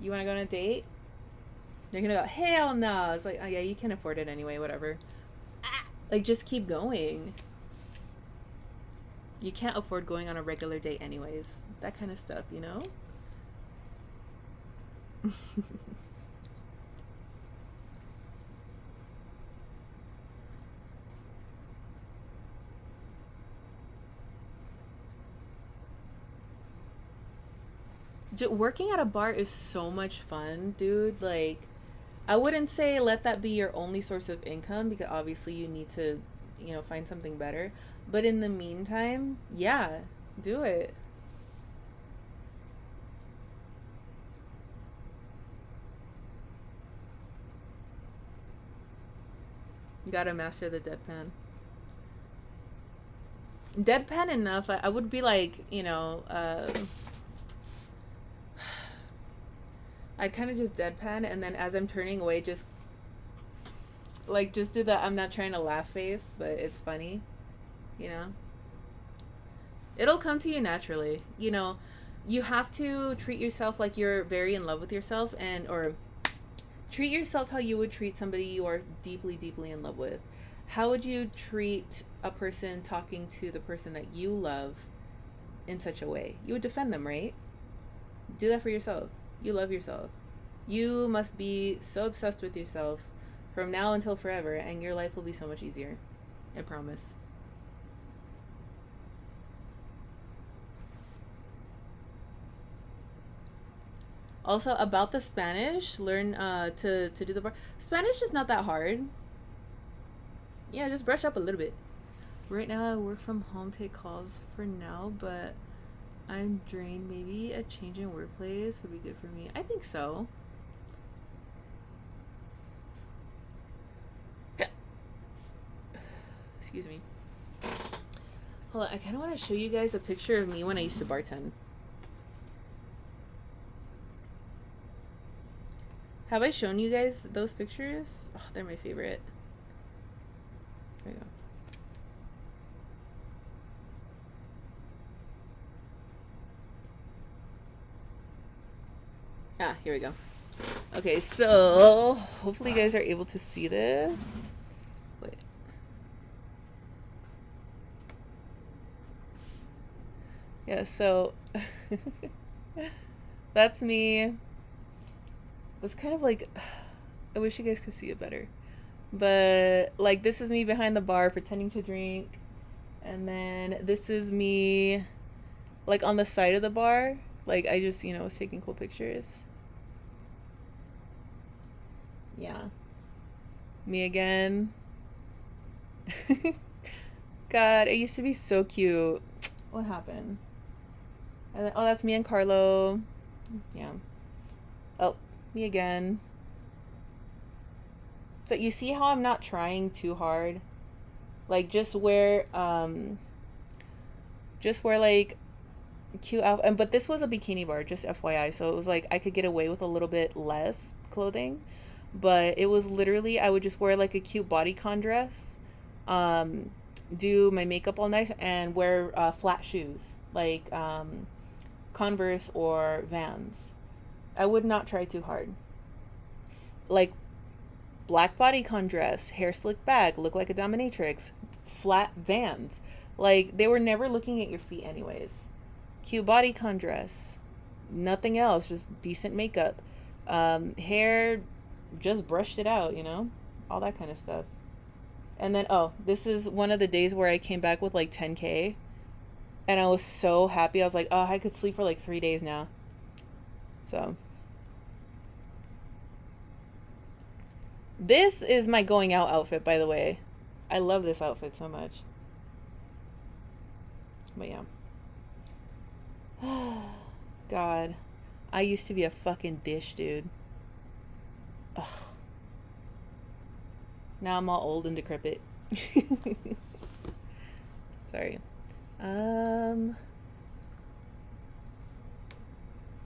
You want to go on a date? They're gonna go, hell no. It's like, oh yeah, you can afford it anyway, whatever. Like, just keep going. You can't afford going on a regular date anyways. That kind of stuff, Working at a bar is so much fun, dude. Like, I wouldn't say let that be your only source of income because obviously you need to, find something better. But in the meantime, yeah, do it. You gotta master the deadpan. Deadpan enough, I would be like, I'd kind of just deadpan, and then as I'm turning away, just do the I'm not trying to laugh face, but it's funny, you know? It'll come to you naturally. You have to treat yourself like you're very in love with yourself, or treat yourself how you would treat somebody you are deeply, deeply in love with. How would you treat a person talking to the person that you love in such a way? You would defend them, right? Do that for yourself. You love yourself. You must be so obsessed with yourself from now until forever, and your life will be so much easier. I promise. Also, about the Spanish, learn to do the bar. Spanish is not that hard. Yeah, just brush up a little bit. Right now, I work from home, take calls for now, but I'm drained. Maybe a change in workplace would be good for me. I think so. Excuse me. Hold on, I kind of want to show you guys a picture of me when I used to bartend. Have I shown you guys those pictures? Oh, they're my favorite. There you go. Ah, here we go. Okay, so hopefully you guys are able to see this. Wait. Yeah, so that's me. That's kind of like, I wish you guys could see it better. But like this is me behind the bar pretending to drink. And then this is me like on the side of the bar. Like I just, was taking cool pictures. Yeah. Me again. God, it used to be so cute. What happened? And then, oh, that's me and Carlo. Yeah. Oh, me again. So you see how I'm not trying too hard? Like just wear like cute outfit. But this was a bikini bar, just FYI. So it was like I could get away with a little bit less clothing. But it was literally I would just wear like a cute bodycon dress, do my makeup all night, and wear flat shoes like Converse or Vans. I would not try too hard. Like black bodycon dress, hair slicked back, look like a dominatrix, flat Vans. Like they were never looking at your feet anyways. Cute bodycon dress, nothing else, just decent makeup, hair just brushed it out, all that kind of stuff. And then this is one of the days where I came back with like 10K, and I was so happy. I was like, oh, I could sleep for like 3 days now. So this is my going out outfit, by the way. I love this outfit so much. But yeah. God, I used to be a fucking dish, dude. Ugh. Now I'm all old and decrepit. Sorry. There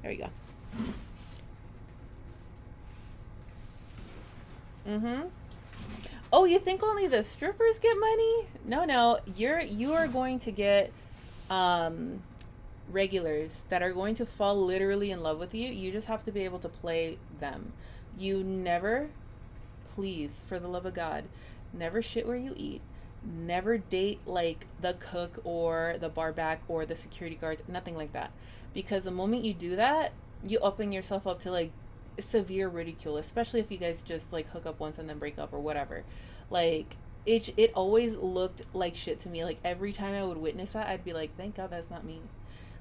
we go. Oh, you think only the strippers get money? No. You are going to get regulars that are going to fall literally in love with you. You just have to be able to play them. You never, please, for the love of God, never shit where you eat. Never date like the cook or the bar back or the security guards, nothing like that. Because the moment you do that, you open yourself up to like severe ridicule, especially if you guys just like hook up once and then break up or whatever. Like it always looked like shit to me. Like every time I would witness that, I'd be like, thank God that's not me.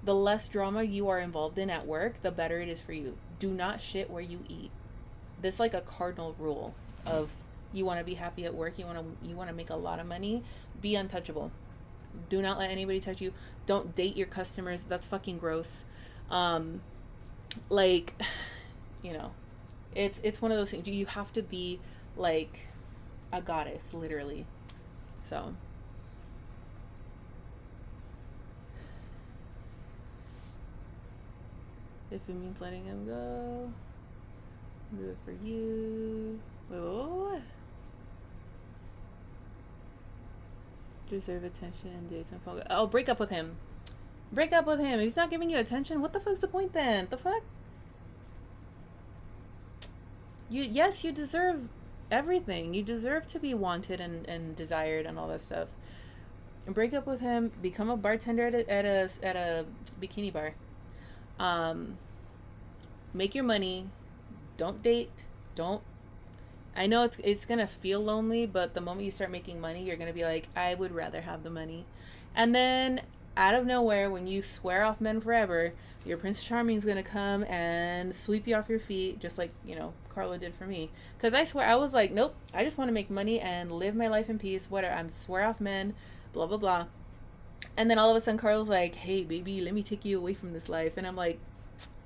The less drama you are involved in at work, the better it is for you. Do not shit where you eat. That's like a cardinal rule of you want to be happy at work, you want to make a lot of money, be untouchable. Do not let anybody touch you. Don't date your customers. That's fucking gross. Like, it's one of those things. You have to be like a goddess, literally. So if it means letting him go, do it for you. Wait. Deserve attention, do some phone. Oh, break up with him. Break up with him. If he's not giving you attention, what the fuck's the point then? The fuck? Yes, you deserve everything. You deserve to be wanted and desired and all that stuff. And break up with him. Become a bartender at a bikini bar. Make your money. Don't date. Don't. I know it's gonna feel lonely, but the moment you start making money, you're gonna be like, I would rather have the money. And then out of nowhere, when you swear off men forever, your Prince Charming's gonna come and sweep you off your feet, just like Carla did for me. Because I swear, I was like, nope, I just want to make money and live my life in peace. Whatever, I'm swear off men, blah blah blah. And then all of a sudden, Carla's like, hey baby, let me take you away from this life. And I'm like,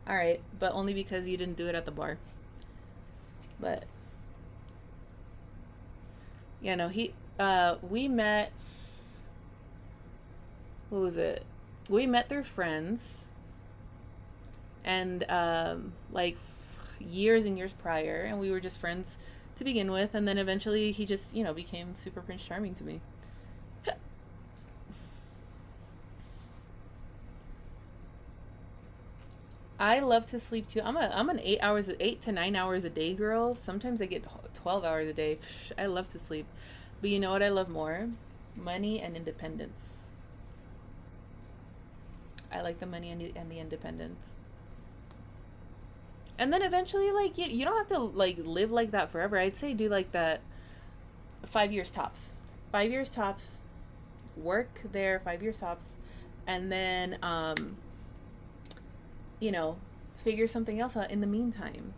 all right, but only because you didn't do it at the bar. But we met, what was it? We met through friends, and like years and years prior, and we were just friends to begin with, and then eventually he just, you know, became super Prince Charming to me. I love to sleep too. I'm an 8 to 9 hours a day girl. Sometimes I get 12 hours a day. I love to sleep, but you know what I love more? Money and independence. I like the money and the independence. And then eventually, like, you don't have to like live like that forever. I'd say do like that 5 years tops. 5 years tops. Work there 5 years tops, and then you know, figure something else out in the meantime.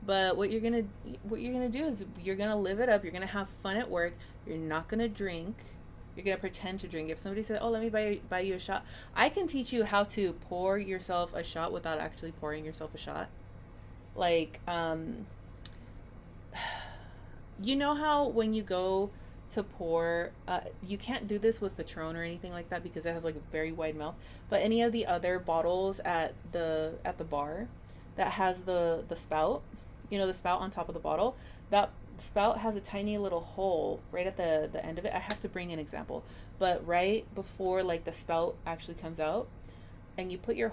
But what you're gonna do is you're gonna live it up. You're gonna have fun at work. You're not gonna drink. You're gonna pretend to drink. If somebody says, "Oh, let me buy you a shot," I can teach you how to pour yourself a shot without actually pouring yourself a shot. Like, you know how when you go to pour, you can't do this with Patron or anything like that because it has like a very wide mouth. But any of the other bottles at the bar that has the spout, you know, the spout on top of the bottle, that spout has a tiny little hole right at the end of it. I have to bring an example, but right before like the spout actually comes out, and you put your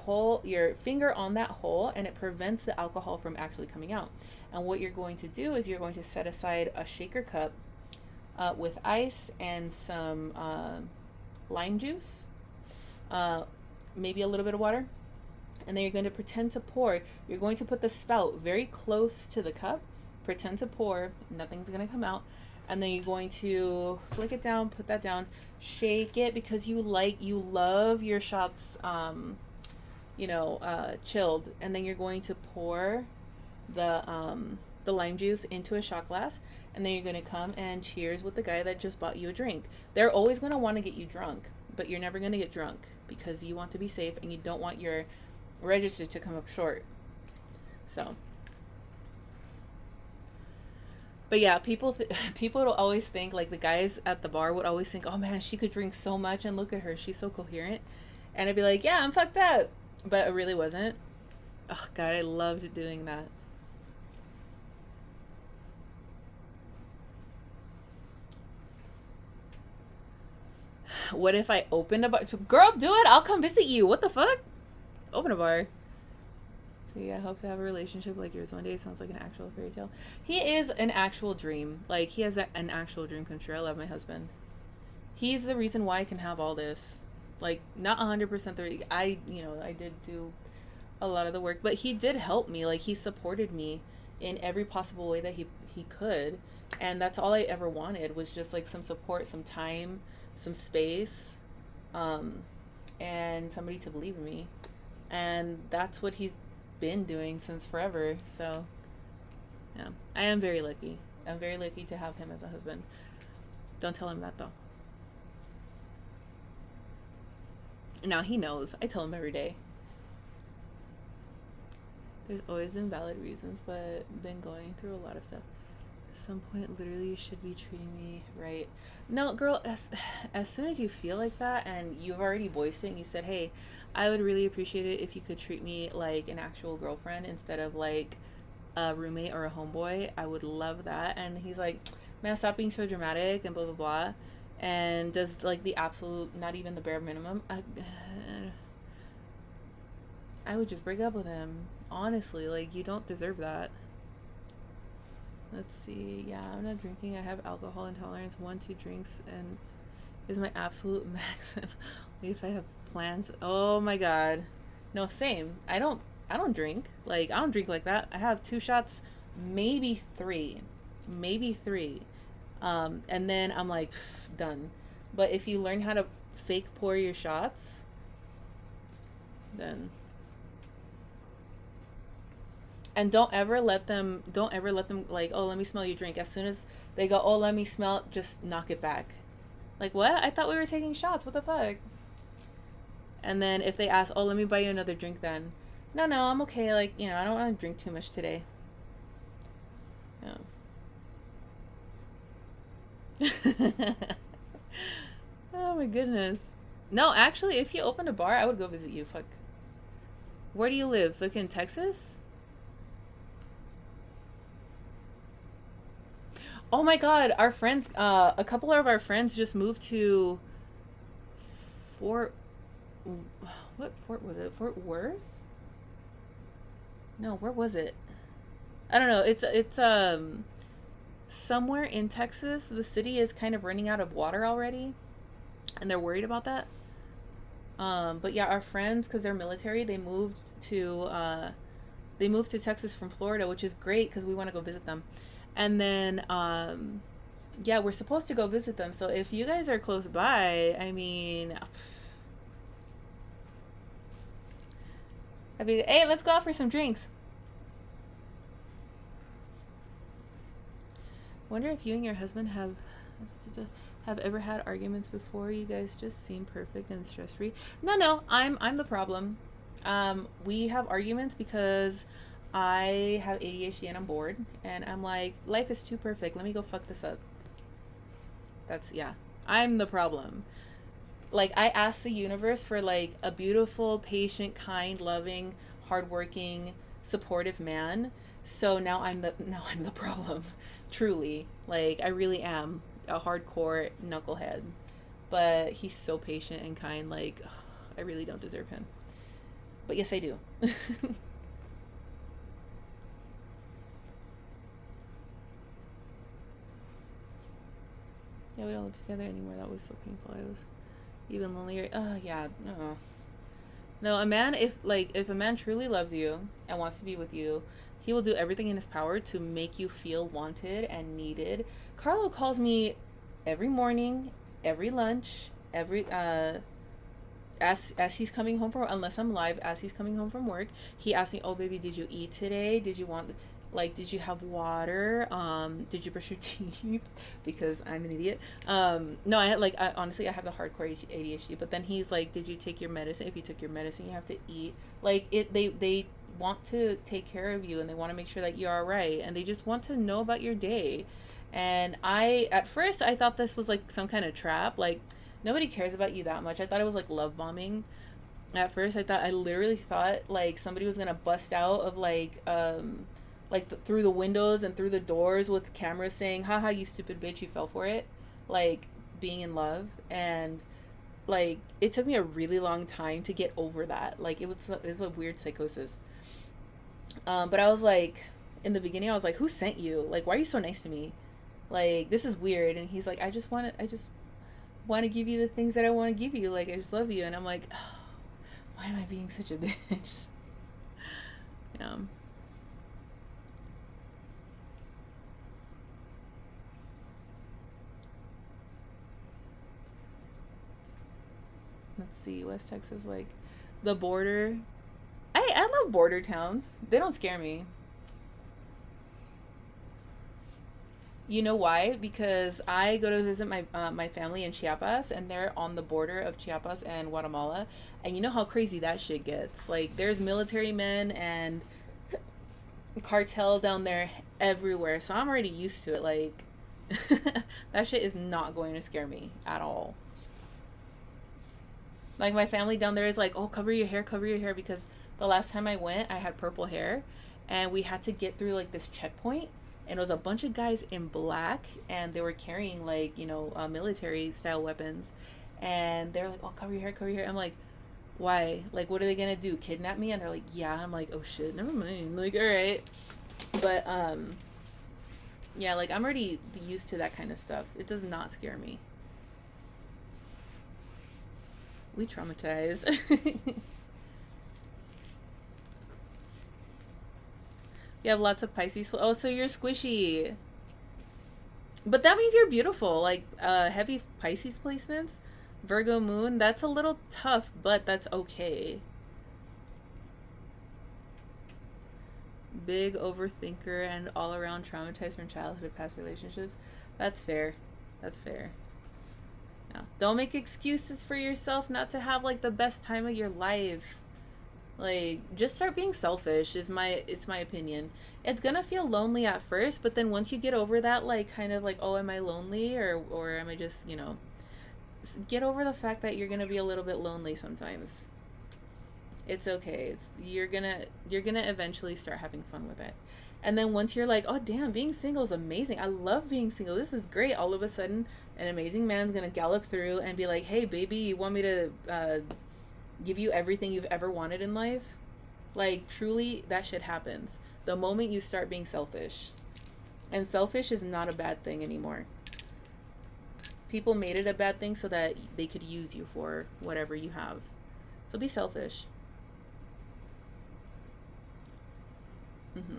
finger on that hole, and it prevents the alcohol from actually coming out. And what you're going to do is you're going to set aside a shaker cup with ice and some lime juice, maybe a little bit of water, and then you're going to pretend to pour. You're going to put the spout very close to the cup, pretend to pour, nothing's going to come out, and then you're going to flick it down, put that down, shake it, because you love your shots chilled, and then you're going to pour the lime juice into a shot glass, and then you're going to come and cheers with the guy that just bought you a drink. They're always going to want to get you drunk, but you're never going to get drunk because you want to be safe and you don't want your register to come up short. So, but yeah, people will always think, like the guys at the bar would always think, oh man, she could drink so much and look at her, she's so coherent. And I'd be like, yeah, I'm fucked up, but it really wasn't. Oh god, I loved doing that. What if I opened a bar? Girl, do it. I'll come visit you. What the fuck? Open a bar. So yeah, I hope to have a relationship like yours one day. Sounds like an actual fairy tale. He is an actual dream. Like, he has an actual dream come true. I love my husband. He's the reason why I can have all this. Like, not 100% I did do a lot of the work, but he did help me. Like, he supported me in every possible way that he could. And that's all I ever wanted, was just like some support, some time, some space, and somebody to believe in me. And that's what he's been doing since forever. So yeah, I am very lucky. I'm very lucky to have him as a husband. Don't tell him that though. Now he knows. I tell him every day. There's always been valid reasons, but been going through a lot of stuff. At some point, literally, you should be treating me right. No, girl, as soon as you feel like that and you've already voiced it and you said, hey, I would really appreciate it if you could treat me like an actual girlfriend instead of like a roommate or a homeboy, I would love that. And he's like, man, stop being so dramatic and blah, blah, blah. And does like the absolute, not even the bare minimum. I would just break up with him. Honestly, like, you don't deserve that. Let's see. Yeah, I'm not drinking. I have alcohol intolerance. 1-2 drinks and is my absolute max. Only if I have plans. Oh my god. No, same. I don't drink. Like, I don't drink like that. I have 2 shots, maybe 3. Maybe 3. And then I'm like, done. But if you learn how to fake pour your shots, then... And don't ever let them like, oh, let me smell your drink. As soon as they go, oh, let me smell, just knock it back. Like, what? I thought we were taking shots. What the fuck? And then if they ask, oh, let me buy you another drink then. No, I'm okay. Like, I don't want to drink too much today. No. Oh my goodness. No, actually, if you opened a bar, I would go visit you. Fuck. Where do you live? Fucking Texas? Oh my God, our friends, a couple of our friends just moved to Fort. What fort was it? Fort Worth? No, where was it? I don't know. It's somewhere in Texas. The city is kind of running out of water already, and they're worried about that. But yeah, our friends, because they're military, they moved to Texas from Florida, which is great because we want to go visit them. And then yeah, we're supposed to go visit them. So if you guys are close by, I mean, I'd be, hey, let's go out for some drinks. Wonder if you and your husband have ever had arguments before. You guys just seem perfect and stress free. No, I'm the problem. We have arguments because I have ADHD and I'm bored, and I'm like, life is too perfect. Let me go fuck this up. That's, yeah. I'm the problem. Like, I asked the universe for like a beautiful, patient, kind, loving, hardworking, supportive man. So now I'm the problem. Truly. Like, I really am a hardcore knucklehead. But he's so patient and kind, like, I really don't deserve him. But yes, I do. Yeah, we don't live together anymore. That was so painful. I was even lonelier. Oh yeah, no. No, if a man truly loves you and wants to be with you, he will do everything in his power to make you feel wanted and needed. Carlo calls me every morning, every lunch, every as he's coming home from, unless I'm live, as he's coming home from work, he asks me, "Oh baby, did you eat today? Did you want, like, did you have water? Did you brush your teeth?" Because I'm an idiot. No, honestly, I have the hardcore ADHD. But then he's like, "Did you take your medicine? If you took your medicine, you have to eat." Like, they want to take care of you, and they want to make sure that you're all right, and they just want to know about your day. And at first I thought this was like some kind of trap, like nobody cares about you that much. I thought it was like love bombing. At first I literally thought like somebody was gonna bust out of through the windows and through the doors with cameras saying, haha, you stupid bitch, you fell for it, like being in love. And like it took me a really long time to get over that. Like it was a weird psychosis. But I was like, in the beginning I was like, who sent you? Like, why are you so nice to me? Like, this is weird. And he's like, I just want to give you the things that I want to give you. Like, I just love you. And I'm like, oh, why am I being such a bitch? Yeah. Let's see, West Texas, like the border. I love border towns. They don't scare me. You know why? Because I go to visit my family in Chiapas, and they're on the border of Chiapas and Guatemala, and you know how crazy that shit gets. Like, there's military men and cartel down there everywhere, so I'm already used to it. Like, that shit is not going to scare me at all. Like, my family down there is like, oh, cover your hair, because the last time I went, I had purple hair, and we had to get through like this checkpoint, and it was a bunch of guys in black, and they were carrying like military style weapons, and they're like, oh, cover your hair. I'm like, why? Like, what are they gonna do? Kidnap me? And they're like, yeah. I'm like, oh shit, never mind. Like, all right, but yeah, like I'm already used to that kind of stuff. It does not scare me. We traumatize. You have lots of Pisces. Oh, so you're squishy. But that means you're beautiful. Like heavy Pisces placements, Virgo moon, that's a little tough, but that's okay. Big overthinker and all around traumatized from childhood past relationships. That's fair. That's fair. No. Don't make excuses for yourself not to have like the best time of your life. Like, just start being selfish is my opinion. It's gonna feel lonely at first, but then once you get over that, like, kind of like, oh, am I lonely, or am I just, get over the fact that you're gonna be a little bit lonely sometimes. It's okay. You're gonna eventually start having fun with it. And then once you're like, oh damn, being single is amazing. I love being single. This is great. All of a sudden, an amazing man's gonna gallop through and be like, hey baby, you want me to give you everything you've ever wanted in life? Like truly, that shit happens the moment you start being selfish. And selfish is not a bad thing anymore. People made it a bad thing so that they could use you for whatever you have. So be selfish. Mm-hmm.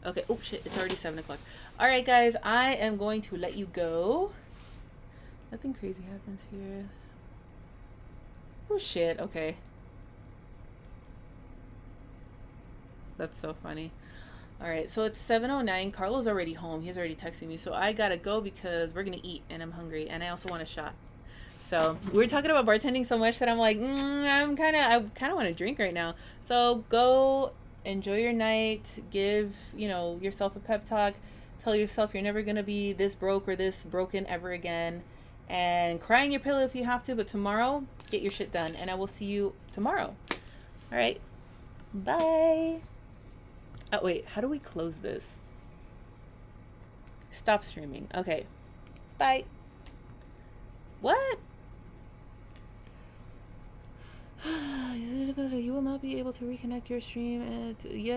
Okay. Oh shit! It's already 7 o'clock. All right, guys. I am going to let you go. Nothing crazy happens here. Oh shit. Okay. That's so funny. All right. So it's 7:09. Carlo's already home. He's already texting me. So I gotta go because we're gonna eat, and I'm hungry, and I also want a shot. So we're talking about bartending so much that I'm like, I kind of want to drink right now. So go enjoy your night. Give yourself a pep talk. Tell yourself you're never gonna be this broke or this broken ever again. And cry in your pillow if you have to. But tomorrow, get your shit done. And I will see you tomorrow. All right. Bye. Oh wait, how do we close this? Stop streaming. Okay. Bye. What? You will not be able to reconnect your stream. Yeah.